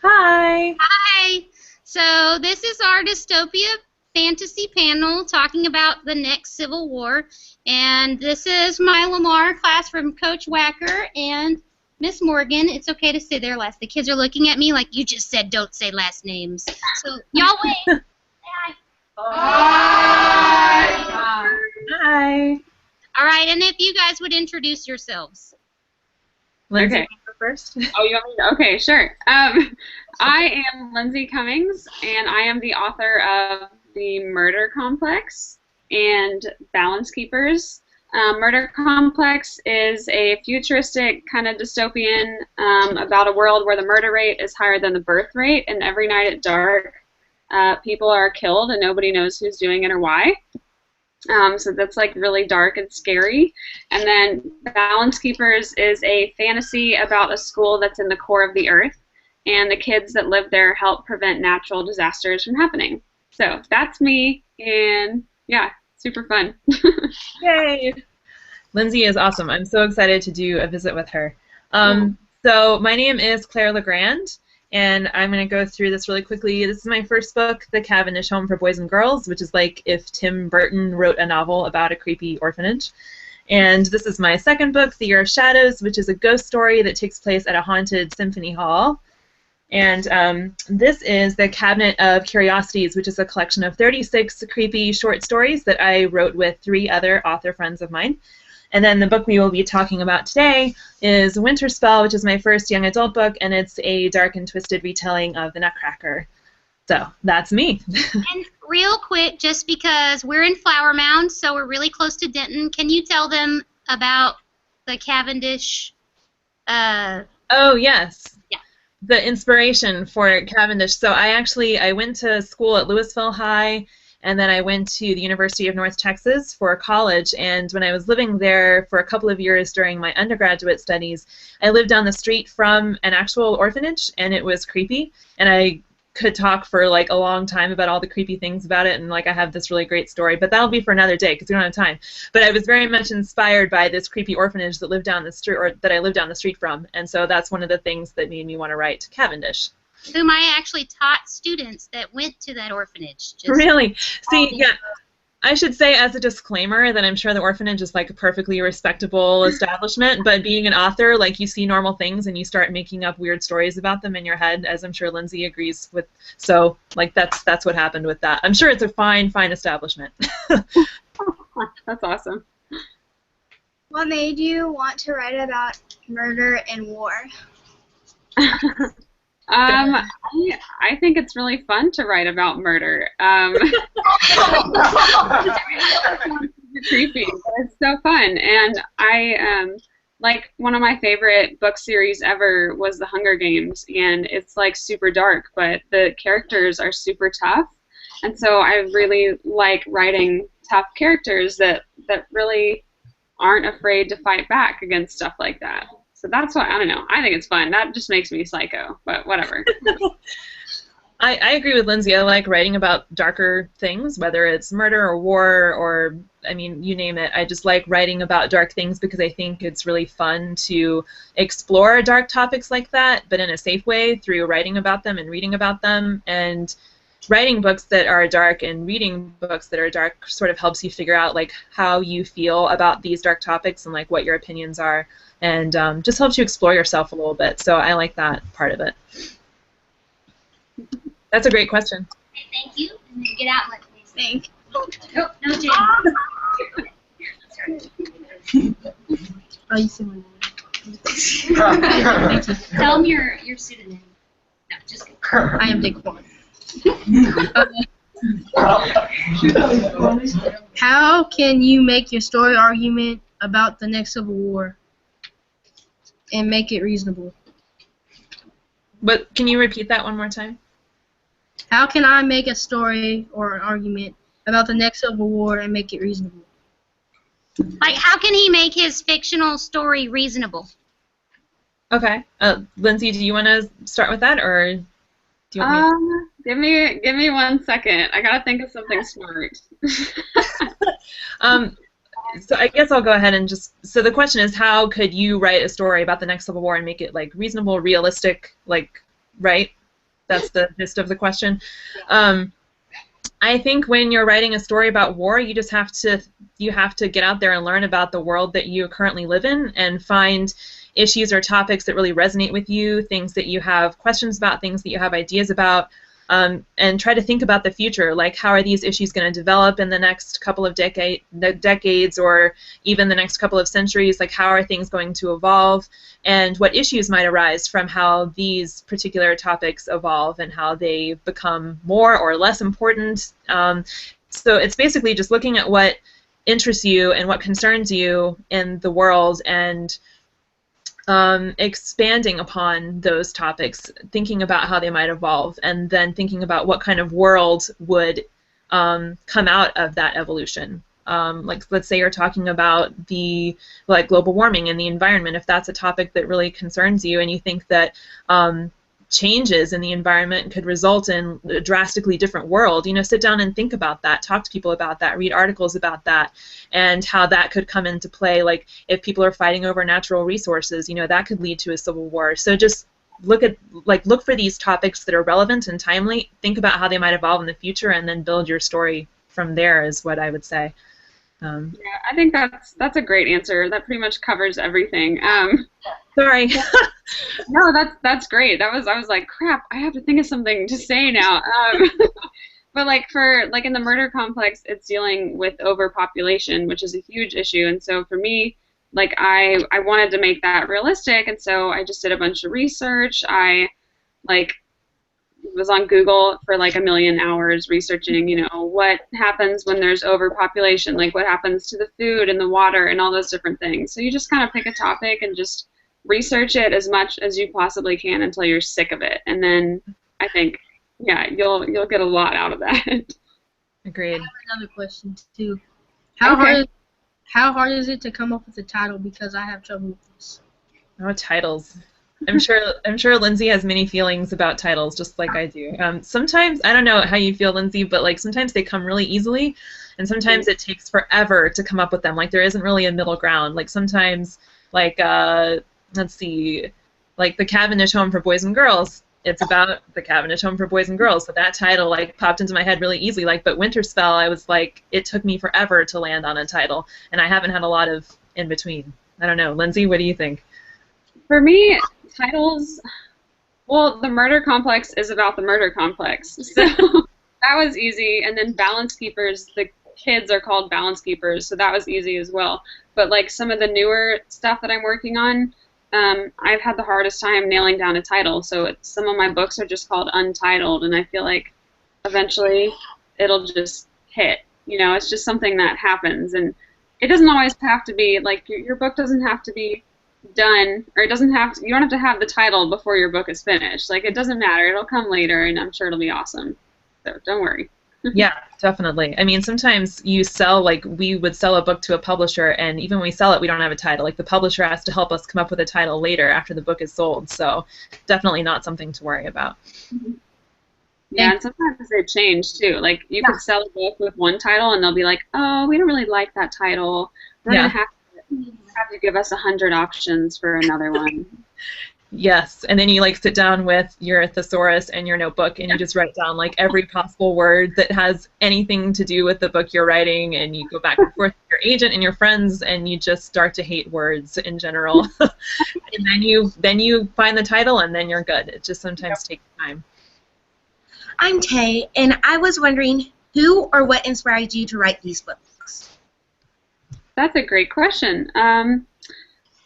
Hi. Hi. So this is our dystopia fantasy panel talking about the next Civil War. And this is my Lamar class from Coach Wacker and Miss Morgan. It's okay to say their last. The kids are looking at me like you just said don't say last names. So y'all wait. Hi. Hi. Hi. All right, and if you guys would introduce yourselves. Lindsay, Okay. go first. Oh, you want me to? Okay, sure. I am Lindsay Cummings, and I am the author of The Murder Complex and Balance Keepers. Murder Complex is a futuristic kind of dystopian about a world where the murder rate is higher than the birth rate, and every night at dark, people are killed and nobody knows who's doing it or why. So that's like really dark and scary. And then Balance Keepers is a fantasy about a school that's in the core of the earth, and the kids that live there help prevent natural disasters from happening. So that's me, and yeah, super fun. Yay. Lindsay is awesome. I'm so excited to do a visit with her. So my name is Claire Legrand, and I'm going to go through this really quickly. This is my first book, The Cavendish Home for Boys and Girls, which is like if Tim Burton wrote a novel about a creepy orphanage. And this is my second book, The Year of Shadows, which is a ghost story that takes place at a haunted symphony hall. And this is The Cabinet of Curiosities, which is a collection of 36 creepy short stories that I wrote with 3 other author friends of mine. And then the book we will be talking about today is Winter Spell, which is my first young adult book, and it's a dark and twisted retelling of the Nutcracker. So that's me. And real quick, just because we're in Flower Mound, so we're really close to Denton, can you tell them about the Cavendish? Oh, yes. Yeah. The inspiration for Cavendish. So I went to school at Louisville High, and then I went to the University of North Texas for college, and when I was living there for a couple of years during my undergraduate studies, I lived down the street from an actual orphanage, and it was creepy, and I could talk for like a long time about all the creepy things about it, and like I have this really great story, but that'll be for another day because we don't have time. But I was very much inspired by this creepy orphanage that lived down the street, or that I lived down the street from, and so that's one of the things that made me want to write Cavendish. Whom I actually taught students that went to that orphanage. Really? See, yeah, I should say as a disclaimer that I'm sure the orphanage is like a perfectly respectable establishment, but being an author, like you see normal things and you start making up weird stories about them in your head, as I'm sure Lindsay agrees with. So, like that's what happened with that. I'm sure it's a fine establishment. That's awesome. What made you want to write about murder and war? I think it's really fun to write about murder. It's creepy, but it's so fun. And like one of my favorite book series ever was The Hunger Games, and it's like super dark, but the characters are super tough. And so I really like writing tough characters that really aren't afraid to fight back against stuff like that. So that's what, I don't know, I think it's fun. That just makes me psycho, but whatever. I agree with Lindsay. I like writing about darker things, whether it's murder or war or, I mean, you name it. I just like writing about dark things because I think it's really fun to explore dark topics like that, but in a safe way through writing about them and reading about them. And writing books that are dark and reading books that are dark sort of helps you figure out like how you feel about these dark topics and like what your opinions are, and just helps you explore yourself a little bit. So I like that part of it. That's a great question. Okay, thank you. And then get out and let me think. Nope, No, James. Are you saying Tell them your pseudonym. No, just kidding. I am Dick One. How can you make your story argument about the next Civil War and make it reasonable? But can you repeat that one more time? How can I make a story or an argument about the next Civil War and make it reasonable? Like, how can he make his fictional story reasonable? Okay. Lindsay, do you want to start with that, or do you want me? Give me 1 second. I gotta think of something smart. So I guess I'll go ahead and just. So the question is, how could you write a story about the next Civil War and make it like reasonable, realistic, like, right? that's the gist of the question. I think when you're writing a story about war, you just have to get out there and learn about the world that you currently live in and find issues or topics that really resonate with you, things that you have questions about, things that you have ideas about, and try to think about the future. Like, how are these issues going to develop in the next couple of decades or even the next couple of centuries? Like, how are things going to evolve, and what issues might arise from how these particular topics evolve and how they become more or less important. So it's basically just looking at what interests you and what concerns you in the world and expanding upon those topics, thinking about how they might evolve, and then thinking about what kind of world would come out of that evolution. Like, let's say you're talking about the global warming and the environment. If that's a topic that really concerns you, and you think that changes in the environment could result in a drastically different world, sit down and think about that, talk to people about that, read articles about that, and how that could come into play. Like, if people are fighting over natural resources, that could lead to a civil war. So just look for these topics that are relevant and timely, think about how they might evolve in the future, and then build your story from there, is what I would say. Yeah, I think that's a great answer. That pretty much covers everything. Sorry. No, that's great. I was like, crap, I have to think of something to say now. But in the murder complex, it's dealing with overpopulation, which is a huge issue. And so for me, I wanted to make that realistic, and so I just did a bunch of research. I was on Google for a million hours researching, what happens when there's overpopulation, what happens to the food and the water and all those different things. So you just kind of pick a topic and just research it as much as you possibly can until you're sick of it. And then I think, yeah, you'll get a lot out of that. Agreed. I have another question too. How hard is it to come up with a title? Because I have trouble with this. Oh, titles. I'm sure Lindsay has many feelings about titles, just like I do. Sometimes, I don't know how you feel, Lindsay, but sometimes they come really easily, and sometimes it takes forever to come up with them. There isn't really a middle ground. Sometimes, let's see, the Cavendish Home for Boys and Girls. It's about the Cavendish Home for Boys and Girls. So that title popped into my head really easily. But Winterspell, I was it took me forever to land on a title, and I haven't had a lot of in between. I don't know, Lindsay, what do you think? For me, titles, well, the murder complex is about the murder complex, so that was easy. And then Balance Keepers, the kids are called Balance Keepers, so that was easy as well. But some of the newer stuff that I'm working on, I've had the hardest time nailing down a title. So some of my books are just called Untitled, and I feel like eventually it'll just hit. It's just something that happens, and it doesn't always have to be your book doesn't have to be done, or you don't have to have the title before your book is finished. It doesn't matter. It'll come later, and I'm sure it'll be awesome. So don't worry. Yeah, definitely. I mean, sometimes you sell, we would sell a book to a publisher, and even when we sell it, we don't have a title. The publisher has to help us come up with a title later after the book is sold, so definitely not something to worry about. Yeah, and sometimes they change, too. You could sell a book with one title, and they'll be like, oh, we don't really like that title. We're going to have to give us 100 options for another one. Yes, and then you sit down with your thesaurus and your notebook, and you just write down every possible word that has anything to do with the book you're writing, and you go back and forth with your agent and your friends, and you just start to hate words in general. And then you find the title, and then you're good. It just sometimes takes time. I'm Tay, and I was wondering who or what inspired you to write these books? That's a great question.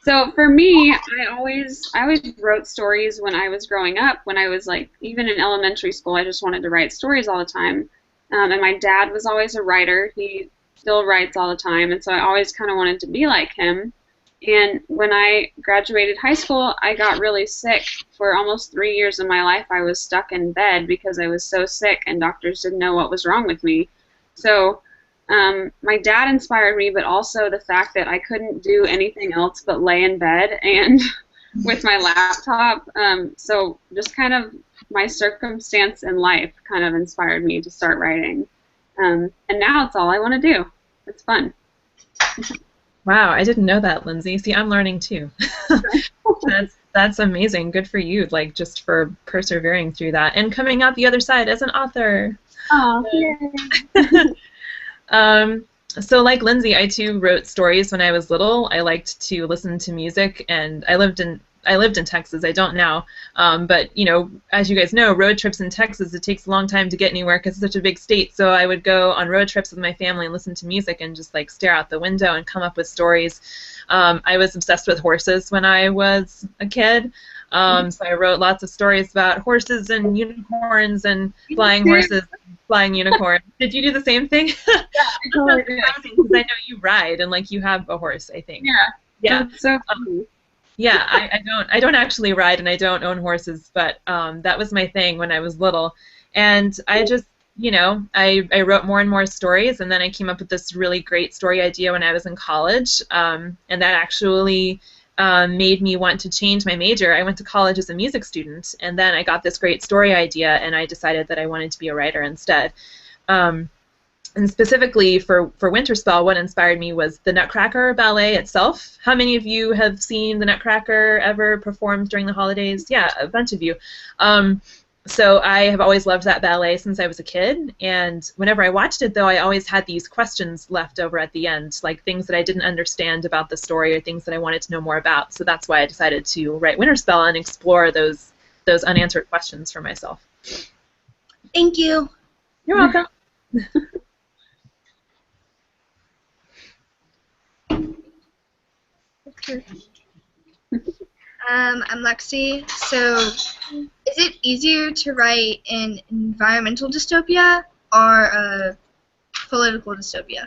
So for me, I always wrote stories when I was growing up. When I was even in elementary school, I just wanted to write stories all the time. And my dad was always a writer. He still writes all the time, and so I always kind of wanted to be like him. And when I graduated high school, I got really sick. For almost 3 years of my life, I was stuck in bed because I was so sick, and doctors didn't know what was wrong with me. So my dad inspired me, but also the fact that I couldn't do anything else but lay in bed and with my laptop. So just kind of my circumstance in life kind of inspired me to start writing. And now it's all I want to do. It's fun. Wow, I didn't know that, Lindsay. See, I'm learning too. That's amazing. Good for you, like just for persevering through that and coming out the other side as an author. Oh, yay. Um, so like Lindsay, I too wrote stories when I was little. I liked to listen to music, and I lived in Texas. I don't now, but you know, as you guys know, road trips in Texas, it takes a long time to get anywhere because it's such a big state. So I would go on road trips with my family and listen to music and just like stare out the window and come up with stories. I was obsessed with horses when I was a kid. So I wrote lots of stories about horses and unicorns and flying horses, and flying unicorns. Did you do the same thing? Yeah, I totally did. Because I know you ride and like you have a horse, I think. Yeah. Yeah. That's so funny. Yeah, I don't actually ride and I don't own horses, but that was my thing when I was little. And I just, you know, I wrote more and more stories, and then I came up with this really great story idea when I was in college, and that actually made me want to change my major. I went to college as a music student, and then I got this great story idea, and I decided that I wanted to be a writer instead. And specifically for Winterspell, what inspired me was the Nutcracker ballet itself. How many of you have seen the Nutcracker ever performed during the holidays? Yeah, a bunch of you. So I have always loved that ballet since I was a kid, and whenever I watched it, though, I always had these questions left over at the end, like things that I didn't understand about the story or things that I wanted to know more about. So that's why I decided to write Winterspell and explore those unanswered questions for myself. Thank you. You're welcome. I'm Lexi. So, is it easier to write an environmental dystopia or a political dystopia?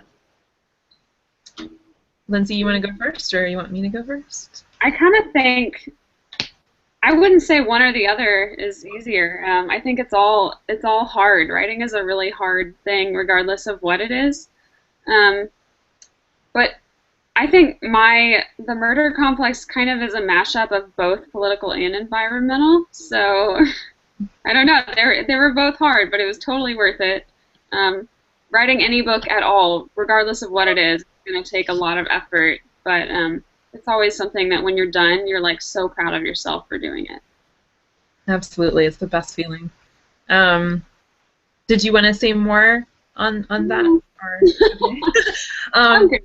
Lindsay, you want to go first, or you want me to go first? I kind of think I wouldn't say one or the other is easier. I think it's all hard. Writing is a really hard thing, regardless of what it is. But I think the murder complex kind of is a mashup of both political and environmental. So I don't know. They were both hard, but it was totally worth it. Writing any book at all, regardless of what it is going to take a lot of effort, but it's always something that when you're done, you're like so proud of yourself for doing it. Absolutely, it's the best feeling. Did you want to say more on that? Or, okay.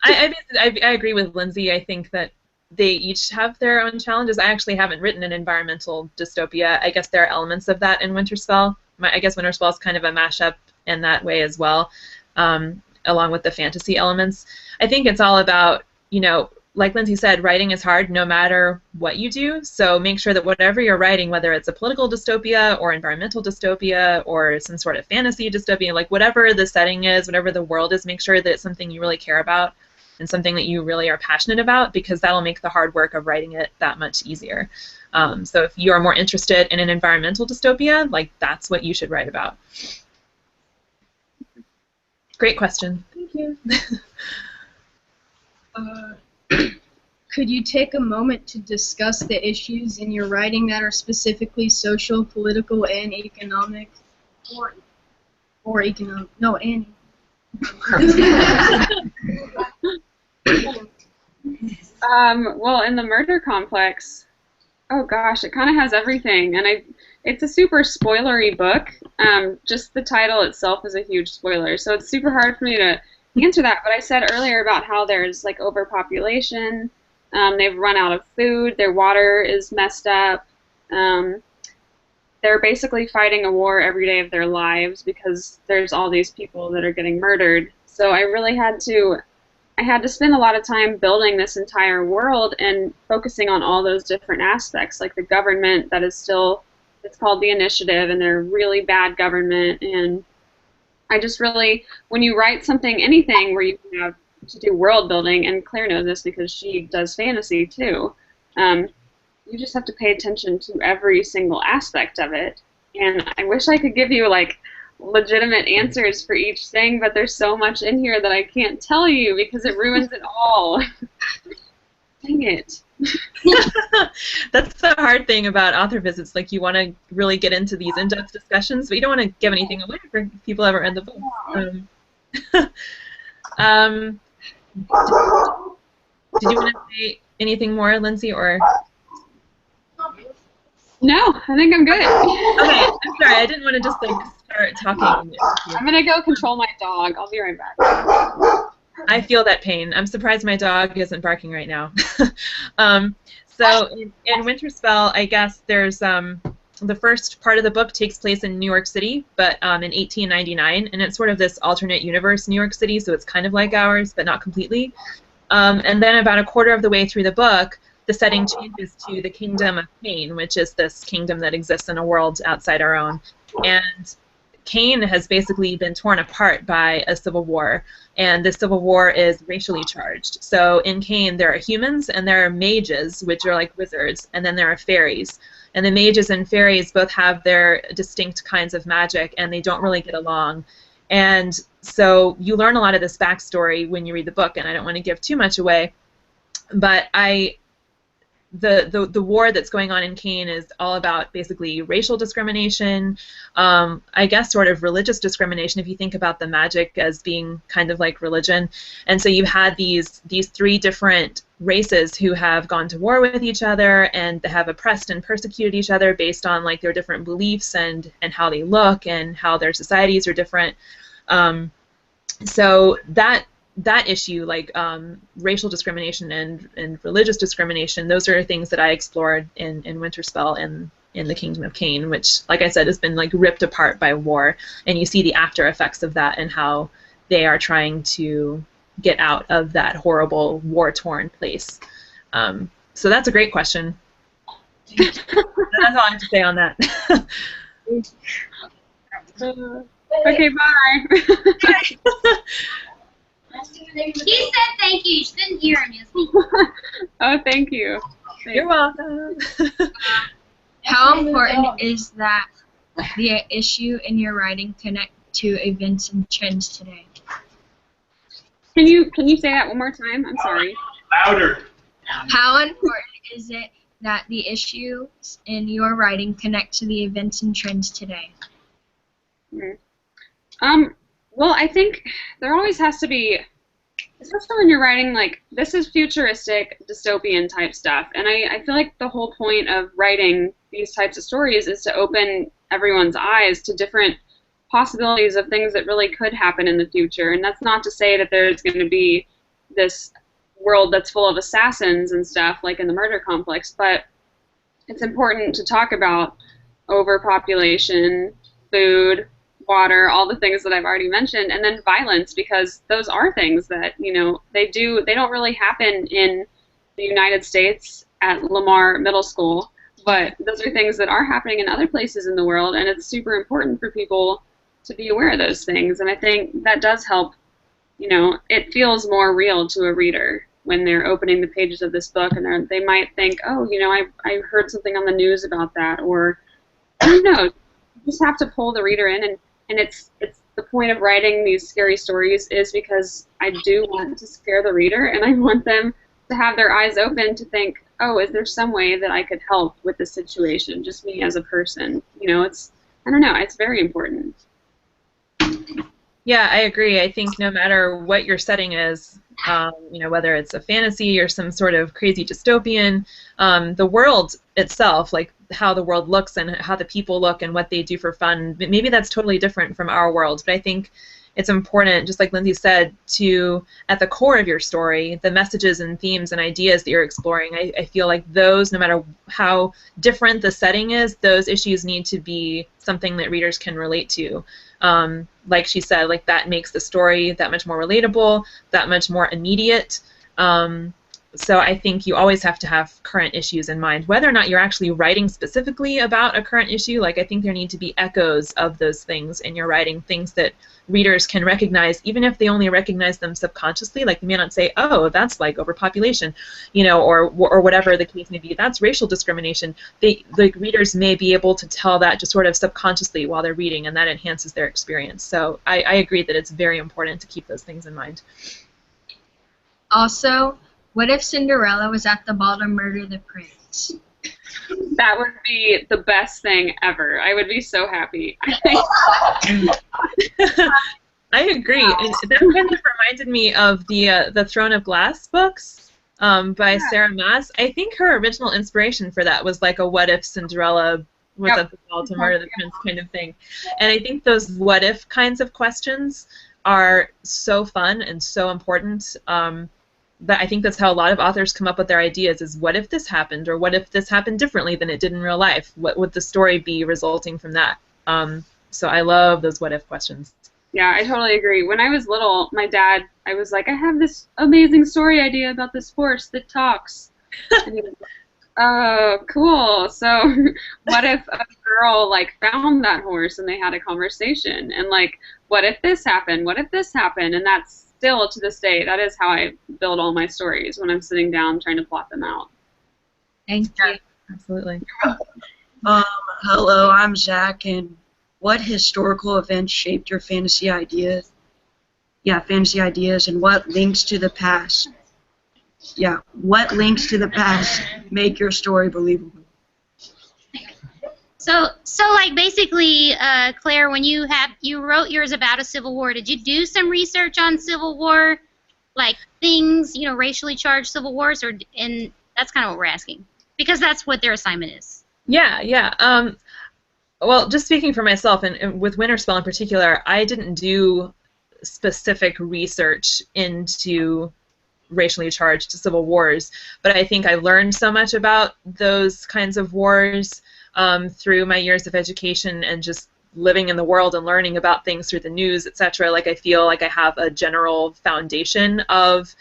I agree with Lindsay. I think that they each have their own challenges. I actually haven't written an environmental dystopia. I guess there are elements of that in Winterspell. I guess Winterspell is kind of a mashup in that way as well, along with the fantasy elements. I think it's all about, you know, like Lindsay said, writing is hard no matter what you do, so make sure that whatever you're writing, whether it's a political dystopia or environmental dystopia or some sort of fantasy dystopia, like whatever the setting is, whatever the world is, make sure that it's something you really care about and something that you really are passionate about, because that'll make the hard work of writing it that much easier. So if you are more interested in an environmental dystopia, like that's what you should write about. Great question. Thank you. Could you take a moment to discuss the issues in your writing that are specifically social, political, and economic? Or economic? No, and. Well, in the murder complex, oh gosh, it kind of has everything, and it's a super spoilery book. Just the title itself is a huge spoiler, so it's super hard for me to answer that. But I said earlier about how there's like overpopulation, they've run out of food, their water is messed up. They're basically fighting a war every day of their lives because there's all these people that are getting murdered. So I really had to spend a lot of time building this entire world and focusing on all those different aspects, like the government that is still, it's called the Initiative, and they're really bad government. And I just really, when you write something, anything where you have to do world building, and Claire knows this because she does fantasy too, you just have to pay attention to every single aspect of it. And I wish I could give you like legitimate answers for each thing, but there's so much in here that I can't tell you because it ruins it all. Dang it. That's the hard thing about author visits. Like, you want to really get into these in-depth discussions, but you don't want to give anything away for people who ever read the book. Did you want to say anything more, Lindsay, or? No, I think I'm good. Okay, I'm sorry. I didn't want to just like start talking. I'm gonna go control my dog. I'll be right back. I feel that pain. I'm surprised my dog isn't barking right now. So in Winterspell, I guess there's the first part of the book takes place in New York City, but in 1899, and it's sort of this alternate universe New York City, so it's kind of like ours, but not completely. And then about a quarter of the way through the book, the setting changes to the Kingdom of Cain, which is this kingdom that exists in a world outside our own. And Cain has basically been torn apart by a civil war, and the civil war is racially charged. So in Cain, there are humans and there are mages, which are like wizards, and then there are fairies. And the mages and fairies both have their distinct kinds of magic, and they don't really get along. And so you learn a lot of this backstory when you read the book, and I don't want to give too much away, but the war that's going on in Cain is all about basically racial discrimination, I guess sort of religious discrimination if you think about the magic as being kind of like religion. And so you've had these three different races who have gone to war with each other and have oppressed and persecuted each other based on like their different beliefs and how they look and how their societies are different. So that issue, like racial discrimination and religious discrimination, those are things that I explored in Winterspell and in the Kingdom of Cain, which, like I said, has been like ripped apart by war, and you see the after effects of that and how they are trying to get out of that horrible war-torn place. So that's a great question. That's all I have to say on that. Okay, bye. He said thank you. You didn't hear him, Izzy. Oh, thank you. You're welcome. How important is that the issue in your writing connect to events and trends today? Can you say that one more time? I'm sorry. Louder. How important is it that the issues in your writing connect to the events and trends today? Well, I think there always has to be, especially when you're writing, like, this is futuristic, dystopian type stuff, and I feel like the whole point of writing these types of stories is to open everyone's eyes to different possibilities of things that really could happen in the future. And that's not to say that there's going to be this world that's full of assassins and stuff like in the murder complex, but it's important to talk about overpopulation, food, water, all the things that I've already mentioned, and then violence, because those are things that, you know, they don't really happen in the United States at Lamar Middle School, but those are things that are happening in other places in the world, and it's super important for people to be aware of those things. And I think that does help, you know, it feels more real to a reader when they're opening the pages of this book, and they might think, oh, you know, I heard something on the news about that, or who knows. You just have to pull the reader in, and it's the point of writing these scary stories is because I do want to scare the reader, and I want them to have their eyes open to think, oh, is there some way that I could help with this situation, just me as a person? You know, I don't know, it's very important. Yeah, I agree. I think no matter what your setting is, you know, whether it's a fantasy or some sort of crazy dystopian, the world itself, like how the world looks and how the people look and what they do for fun, maybe that's totally different from our world. But I think it's important, just like Lindsay said, to, at the core of your story, the messages and themes and ideas that you're exploring, I feel like those, no matter how different the setting is, those issues need to be something that readers can relate to. Like she said, like that makes the story that much more relatable, that much more immediate. So I think you always have to have current issues in mind. Whether or not you're actually writing specifically about a current issue, like I think there need to be echoes of those things in your writing, things that readers can recognize, even if they only recognize them subconsciously. Like they may not say, oh, that's like overpopulation, you know, or whatever the case may be. That's racial discrimination. The readers may be able to tell that just sort of subconsciously while they're reading, and that enhances their experience. So I agree that it's very important to keep those things in mind. Also, what if Cinderella was at the ball to murder the prince? That would be the best thing ever. I would be so happy. I agree. And that kind of reminded me of the Throne of Glass books. by Sarah Maas. I think her original inspiration for that was like a what if Cinderella was at the ball to murder the prince kind of thing. And I think those what if kinds of questions are so fun and so important. That I think that's how a lot of authors come up with their ideas is what if this happened, or what if this happened differently than it did in real life? What would the story be resulting from that? So I love those what if questions. Yeah, I totally agree. When I was little, my dad, I was like, I have this amazing story idea about this horse that talks. And he was like, oh, cool. So what if a girl like found that horse and they had a conversation? And like, what if this happened? What if this happened? And that's still to this day, that is how I build all my stories when I'm sitting down trying to plot them out. Thank you. Absolutely. Hello, I'm Zach, and what historical events shaped your fantasy ideas? Yeah, fantasy ideas, and what links to the past? Yeah, what links to the past make your story believable? So like basically, Claire, when you wrote yours about a Civil War, did you do some research on Civil War, like things, you know, racially charged Civil Wars, and that's kind of what we're asking, because that's what their assignment is. Yeah. Well, just speaking for myself, and with Winterspell in particular, I didn't do specific research into racially charged civil wars, but I think I learned so much about those kinds of wars through my years of education and just living in the world and learning about things through the news, etc. Like I feel like I have a general foundation of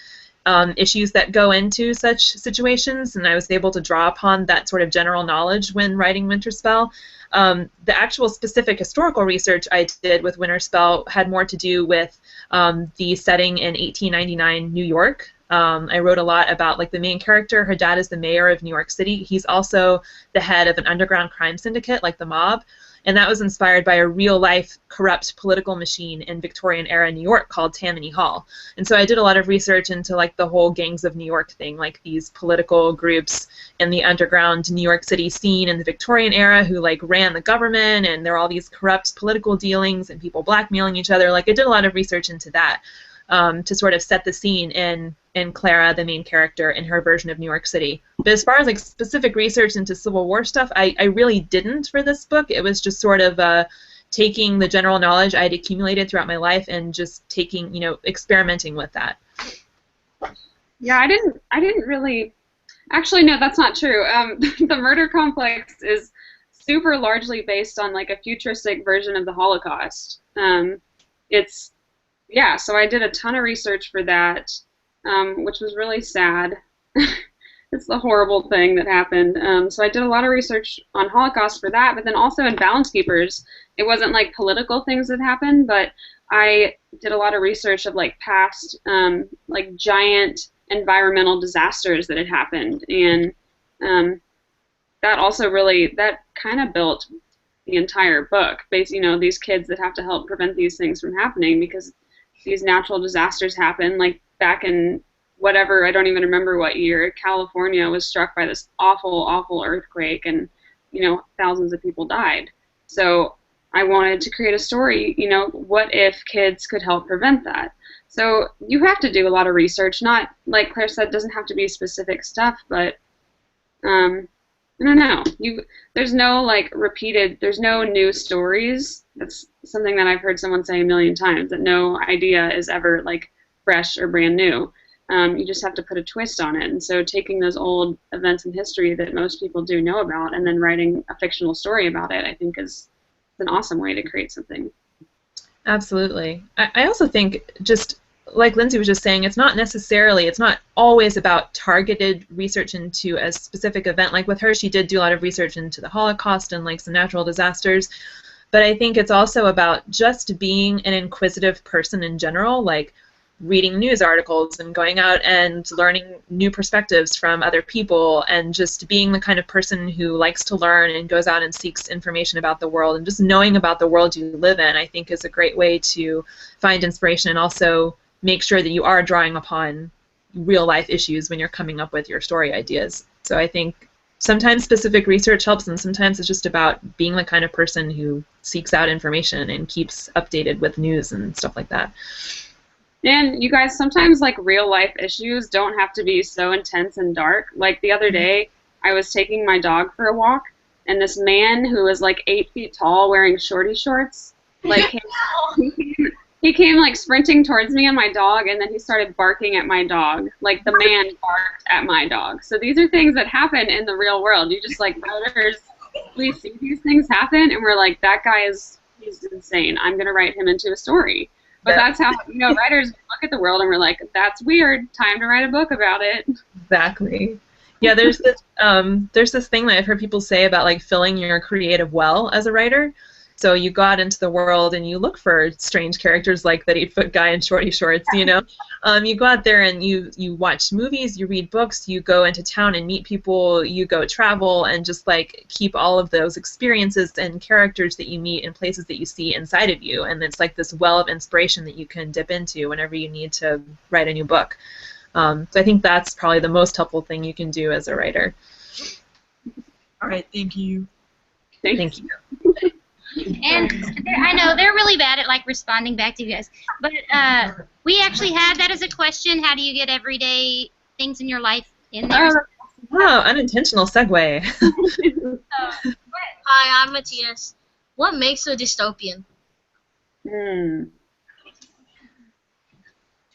issues that go into such situations, and I was able to draw upon that sort of general knowledge when writing Winterspell. The actual specific historical research I did with Winterspell had more to do with the setting in 1899 New York. I wrote a lot about like the main character. Her dad is the mayor of New York City. He's also the head of an underground crime syndicate like the mob. And that was inspired by a real-life corrupt political machine in Victorian-era New York called Tammany Hall. And so I did a lot of research into like the whole gangs of New York thing, like these political groups in the underground New York City scene in the Victorian era who like ran the government, and there are all these corrupt political dealings and people blackmailing each other. Like I did a lot of research into that to sort of set the scene in Clara, the main character, in her version of New York City. But as far as like specific research into Civil War stuff, I really didn't for this book. It was just sort of taking the general knowledge I had accumulated throughout my life and just taking, you know, experimenting with that. Yeah, I didn't really. Actually, no, that's not true. The murder complex is super largely based on like a futuristic version of the Holocaust. Yeah, so I did a ton of research for that, which was really sad. It's the horrible thing that happened. So I did a lot of research on Holocaust for that, but then also in Balance Keepers, it wasn't like political things that happened, but I did a lot of research of like past like giant environmental disasters that had happened, and that also really, that kind of built the entire book. Basically, you know, these kids that have to help prevent these things from happening because these natural disasters happen, like back in whatever, I don't even remember what year, California was struck by this awful, awful earthquake, and, you know, thousands of people died. So I wanted to create a story, you know, what if kids could help prevent that? So you have to do a lot of research, not, like Claire said, doesn't have to be specific stuff, but I don't know. There's no like there's no new stories. That's something that I've heard someone say a million times, that no idea is ever like fresh or brand new. You just have to put a twist on it. And so taking those old events in history that most people do know about and then writing a fictional story about it, I think is an awesome way to create something. Absolutely. I also think, just like Lindsay was just saying, it's not always about targeted research into a specific event. Like with her, she did do a lot of research into the Holocaust and like some natural disasters. But I think it's also about just being an inquisitive person in general, like reading news articles and going out and learning new perspectives from other people, and just being the kind of person who likes to learn and goes out and seeks information about the world, and just knowing about the world you live in, I think is a great way to find inspiration and also make sure that you are drawing upon real life issues when you're coming up with your story ideas. So I think sometimes specific research helps, and sometimes it's just about being the kind of person who seeks out information and keeps updated with news and stuff like that. And you guys, sometimes like real life issues don't have to be so intense and dark. Like the other day, I was taking my dog for a walk, and this man who was like 8 feet tall wearing shorty shorts, like he came like sprinting towards me and my dog, and then he started barking at my dog. Like the man barked at my dog. So these are things that happen in the real world. You just like writers, we see these things happen, and we're like, that guy he's insane. I'm gonna write him into a story. But that's how, writers look at the world and we're like, that's weird. Time to write a book about it. Exactly. Yeah, there's this thing that I've heard people say about like filling your creative well as a writer. So you go out into the world and you look for strange characters like that 8-foot guy in shorty shorts, You go out there and you watch movies, you read books, you go into town and meet people, you go travel and just like keep all of those experiences and characters that you meet and places that you see inside of you. And it's like this well of inspiration that you can dip into whenever you need to write a new book. So I think that's probably the most helpful thing you can do as a writer. All right, thank you. Thank you. And I know they're really bad at like responding back to you guys, but we actually had that as a question. How do you get everyday things in your life in there? Oh, unintentional segue. Hi, I'm Matthias. What makes a dystopian? Hmm.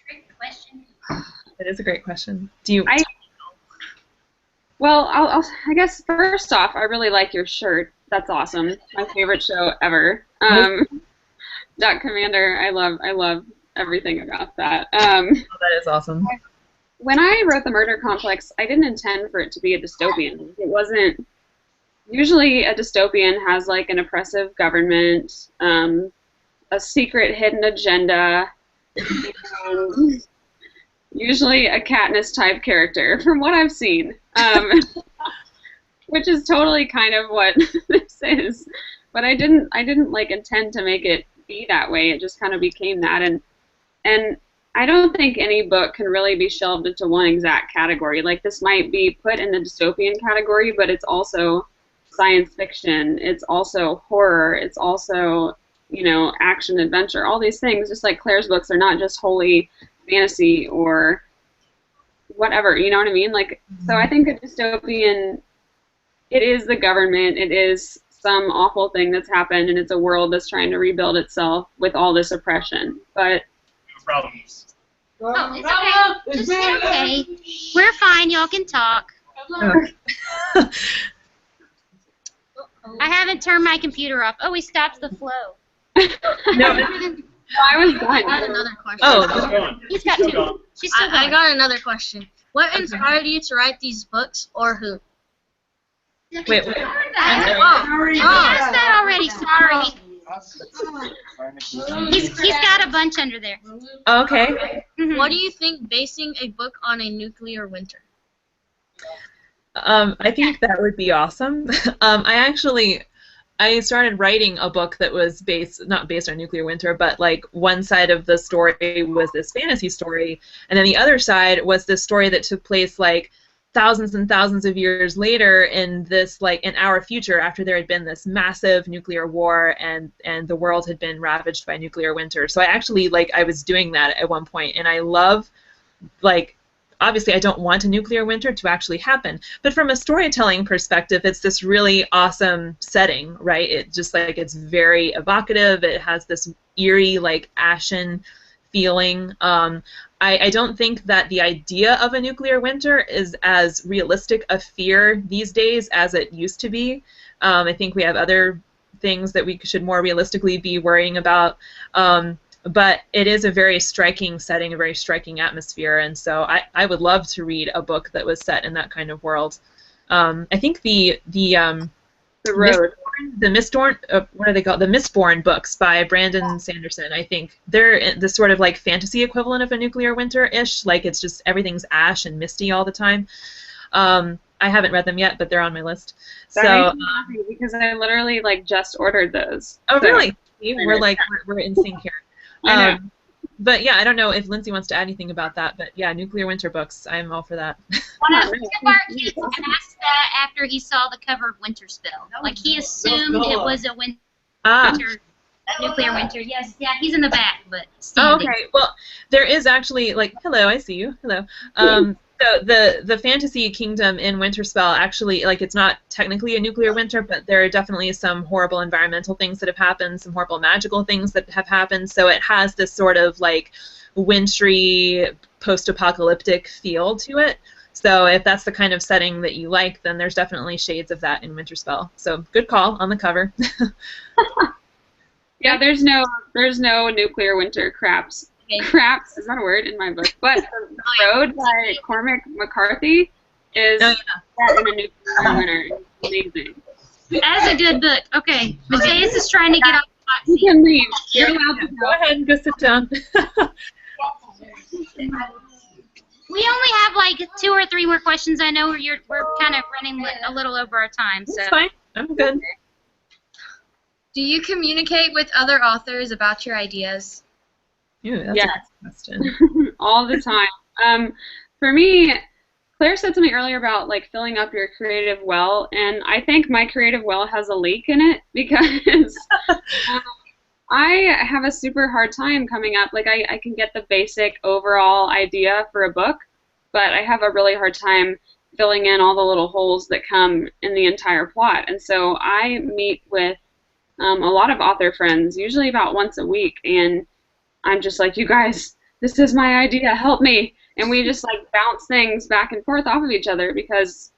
Great question. That is a great question. Do you? Well, I guess first off, I really like your shirt. That's awesome. My favorite show ever. Duck Commander. I love everything about that. That is awesome. When I wrote the Murder Complex, I didn't intend for it to be a dystopian. It wasn't. Usually, a dystopian has like an oppressive government, a secret hidden agenda, and usually a Katniss type character, from what I've seen. Which is totally kind of what this is, but I didn't like intend to make it be that way. It just kind of became that, and I don't think any book can really be shelved into one exact category. Like this might be put in the dystopian category, but it's also science fiction. It's also horror. It's also action adventure. All these things, just like Claire's books, are not just wholly fantasy or whatever. You know what I mean? Like so, I think a dystopian. It is the government. It is some awful thing that's happened, and it's a world that's trying to rebuild itself with all this oppression. But problems. Oh, it's okay. Just okay. We're fine. Y'all can talk. Oh. I haven't turned my computer off. Oh, he stopped the flow. no, I was done. I got another question. Oh, He's got two. She's still I going. got another question. What inspired you to write these books, or who? wait. I asked that already. Sorry. He's got a bunch under there. Okay. What do you think basing a book on a nuclear winter? I think that would be awesome. I started writing a book that was not based on nuclear winter, but like one side of the story was this fantasy story, and then the other side was this story that took place like thousands and thousands of years later in this like in our future after there had been this massive nuclear war and the world had been ravaged by nuclear winter. So I was doing that at one point, and I love obviously I don't want a nuclear winter to actually happen, but from a storytelling perspective, it's this really awesome setting, right? It just like it's very evocative. It has this eerie like ashen feeling. I don't think that the idea of a nuclear winter is as realistic a fear these days as it used to be. I think we have other things that we should more realistically be worrying about. But it is a very striking setting, a very striking atmosphere, and so I would love to read a book that was set in that kind of world. I think the Road. The Mistborn, what are they called? The Mistborn books by Brandon Sanderson. I think they're the sort of like fantasy equivalent of a nuclear winter-ish. Like it's just everything's ash and misty all the time. I haven't read them yet, but they're on my list. That makes me happy because I literally like just ordered those. Oh, really? We're in sync here. I know. But yeah, I don't know if Lindsay wants to add anything about that, but yeah, nuclear winter books, I'm all for that. One of our kids asked that after he saw the cover of Winter Spell. Like he assumed it was a winter. Nuclear winter. Yes, yeah, he's in the back, but Oh, standing. okay. Well, there is actually like hello, I see you. Hello. So the fantasy kingdom in Winterspell actually like it's not technically a nuclear winter, but there are definitely some horrible environmental things that have happened, some horrible magical things that have happened. So it has this sort of like wintry post-apocalyptic feel to it. So if that's the kind of setting that you like, then there's definitely shades of that in Winterspell. So good call on the cover. Yeah, there's no nuclear winter. Craps. Okay. Craps is not a word in my book, but The Road by Cormac McCarthy is Oh, set in a nuclear winter. It's amazing. That's a good book. Okay, Mateus is trying to get off the hot You seat. can leave. You're allowed to Go go. ahead and go sit down. We only have like 2 or 3 more questions. I know we're kind of running a little over our time. So That's fine. I'm good. Do you communicate with other authors about your ideas? Ooh, that's Yes. a good question. All the time. For me, Claire said something earlier about like filling up your creative well, and I think my creative well has a leak in it because I have a super hard time coming up. Like I can get the basic overall idea for a book, but I have a really hard time filling in all the little holes that come in the entire plot. And so I meet with a lot of author friends, usually about once a week, and I'm just like, you guys, this is my idea, help me. And we just like bounce things back and forth off of each other because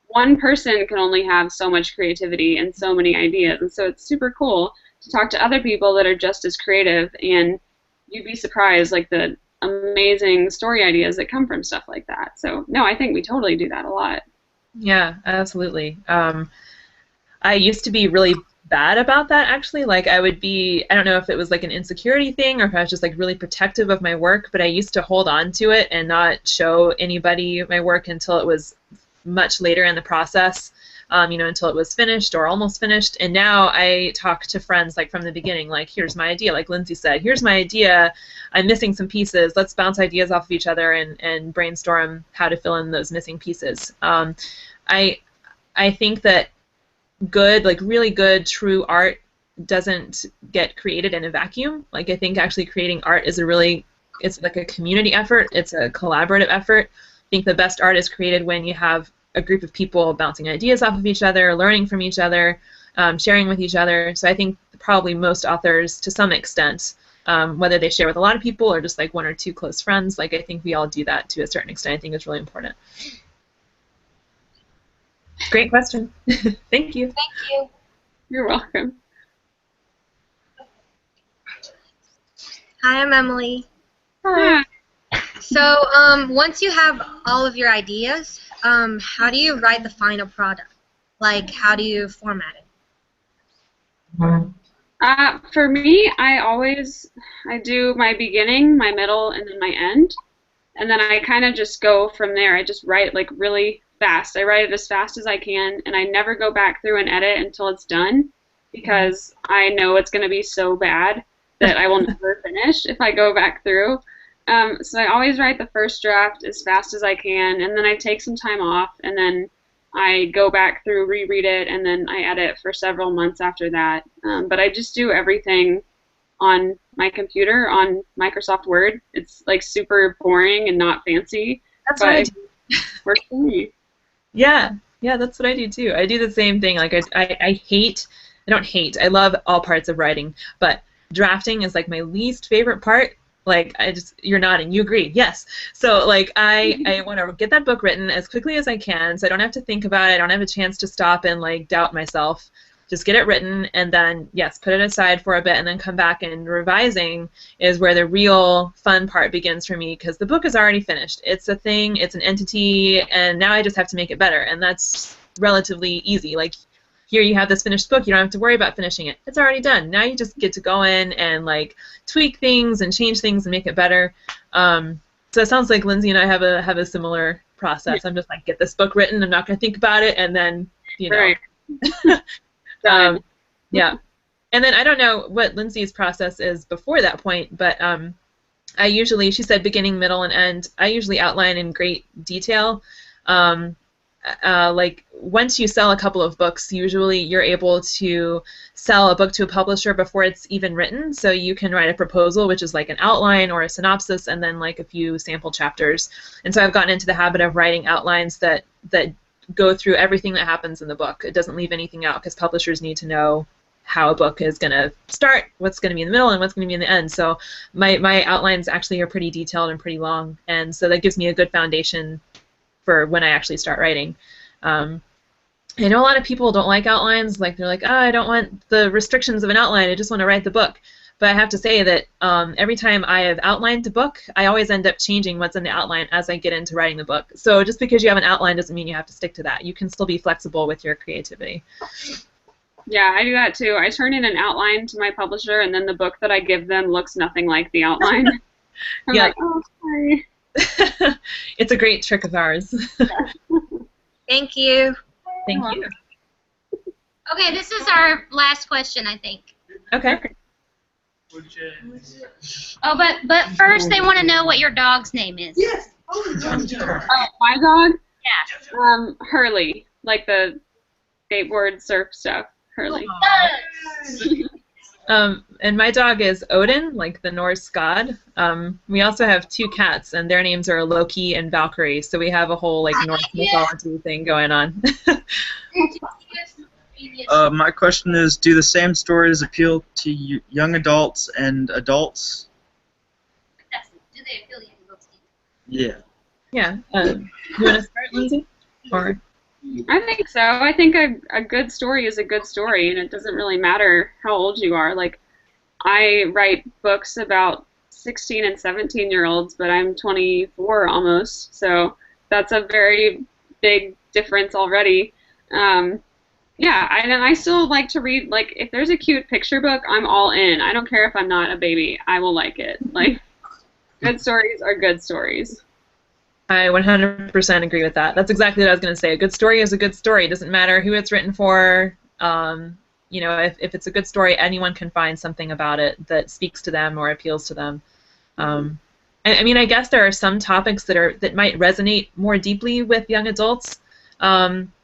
one person can only have so much creativity and so many ideas. And so it's super cool to talk to other people that are just as creative, and you'd be surprised like the amazing story ideas that come from stuff like that. So no, I think we totally do that a lot. Yeah, absolutely. I used to be really bad about that actually. Like I don't know if it was like an insecurity thing or if I was just like really protective of my work, but I used to hold on to it and not show anybody my work until it was much later in the process, until it was finished or almost finished. And now I talk to friends like from the beginning, like here's my idea, like Lindsay said, here's my idea, I'm missing some pieces, let's bounce ideas off of each other and brainstorm how to fill in those missing pieces. I think that good, like really good, true art doesn't get created in a vacuum. Like I think actually creating art is it's like a community effort. It's a collaborative effort. I think the best art is created when you have a group of people bouncing ideas off of each other, learning from each other, sharing with each other. So I think probably most authors, to some extent, whether they share with a lot of people or just like 1 or 2 close friends, like I think we all do that to a certain extent. I think it's really important. Great question. Thank you. Thank you. You're welcome. Hi, I'm Emily. Hi. So, once you have all of your ideas, how do you write the final product? Like, how do you format it? For me, I do my beginning, my middle, and then my end. And then I kind of just go from there. I just write like really fast. I write it as fast as I can, and I never go back through and edit until it's done because I know it's going to be so bad that I will never finish if I go back through. So I always write the first draft as fast as I can, and then I take some time off, and then I go back through, reread it, and then I edit for several months after that. But I just do everything on my computer on Microsoft Word. It's like super boring and not fancy. That's but what I it do. works for me. Yeah, that's what I do too. I do the same thing. Like I love all parts of writing, but drafting is like my least favorite part. Like you're nodding, you agree, yes. So like I want to get that book written as quickly as I can so I don't have to think about it, I don't have a chance to stop and like doubt myself. Just get it written and then, yes, put it aside for a bit and then come back, and revising is where the real fun part begins for me because the book is already finished. It's a thing, it's an entity, and now I just have to make it better, and that's relatively easy. Like here you have this finished book, you don't have to worry about finishing it. It's already done. Now you just get to go in and like tweak things and change things and make it better. So it sounds like Lindsay and I have a similar process. I'm just like, get this book written, I'm not going to think about it, and then, Right. Yeah. And then I don't know what Lindsay's process is before that point, but she said beginning, middle, and end. I usually outline in great detail. like once you sell a couple of books, usually you're able to sell a book to a publisher before it's even written. So you can write a proposal, which is like an outline or a synopsis, and then like a few sample chapters. And so I've gotten into the habit of writing outlines that go through everything that happens in the book. It doesn't leave anything out because publishers need to know how a book is going to start, what's going to be in the middle, and what's going to be in the end. So my outlines actually are pretty detailed and pretty long, and so that gives me a good foundation for when I actually start writing. I know a lot of people don't like outlines. Like they're like, oh, I don't want the restrictions of an outline. I just want to write the book. But I have to say that every time I have outlined a book, I always end up changing what's in the outline as I get into writing the book. So just because you have an outline doesn't mean you have to stick to that. You can still be flexible with your creativity. Yeah, I do that too. I turn in an outline to my publisher, and then the book that I give them looks nothing like the outline. I'm Yeah. like, oh, sorry. It's a great trick of ours. Thank you. Thank you. Okay, this is our last question, I think. Okay. Oh, but first they want to know what your dog's name is. Yes. Oh, my dog? Yeah. Hurley, like the skateboard surf stuff. Hurley. And my dog is Odin, like the Norse god. We also have 2 cats, and their names are Loki and Valkyrie. So we have a whole like Norse mythology thing going on. My question is, do the same stories appeal to young adults and adults? Do they appeal to young adults? Yeah. Yeah. You want to start, Lindsay? Or I think so. I think a good story is a good story, and it doesn't really matter how old you are. Like, I write books about 16 and 17-year-olds, but I'm 24 almost, so that's a very big difference already. Yeah, and I still like to read, like, if there's a cute picture book, I'm all in. I don't care if I'm not a baby. I will like it. Like, good stories are good stories. I 100% agree with that. That's exactly what I was going to say. A good story is a good story. It doesn't matter who it's written for. You know, if it's a good story, anyone can find something about it that speaks to them or appeals to them. I mean, I guess there are some topics that might resonate more deeply with young adults.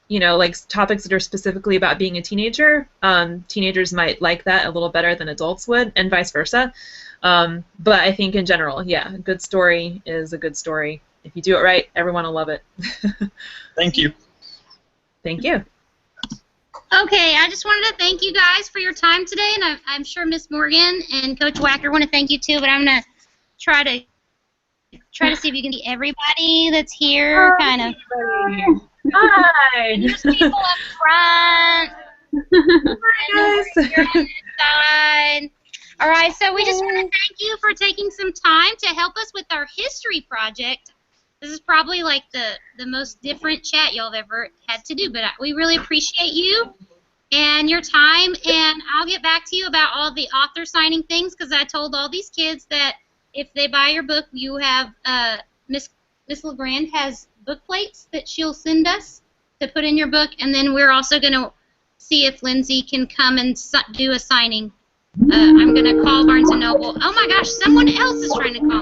You know, like topics that are specifically about being a teenager. Teenagers might like that a little better than adults would, and vice versa. But I think in general, yeah, a good story is a good story. If you do it right, everyone will love it. Thank you. Thank you. Okay, I just wanted to thank you guys for your time today, and I'm sure Miss Morgan and Coach Wacker want to thank you too, but I'm going to try to see if you can see everybody that's here, kind of. Hi. There's people up front. Hi, guys. Here on this side. All right, so we just want to thank you for taking some time to help us with our history project. This is probably like the most different chat y'all have ever had to do, but we really appreciate you and your time, and I'll get back to you about all the author signing things, because I told all these kids that if they buy your book, you have Miss Legrand has book plates that she'll send us to put in your book, and then we're also going to see if Lindsay can come and do a signing. I'm going to call Barnes & Noble. Oh my gosh, someone else is trying to call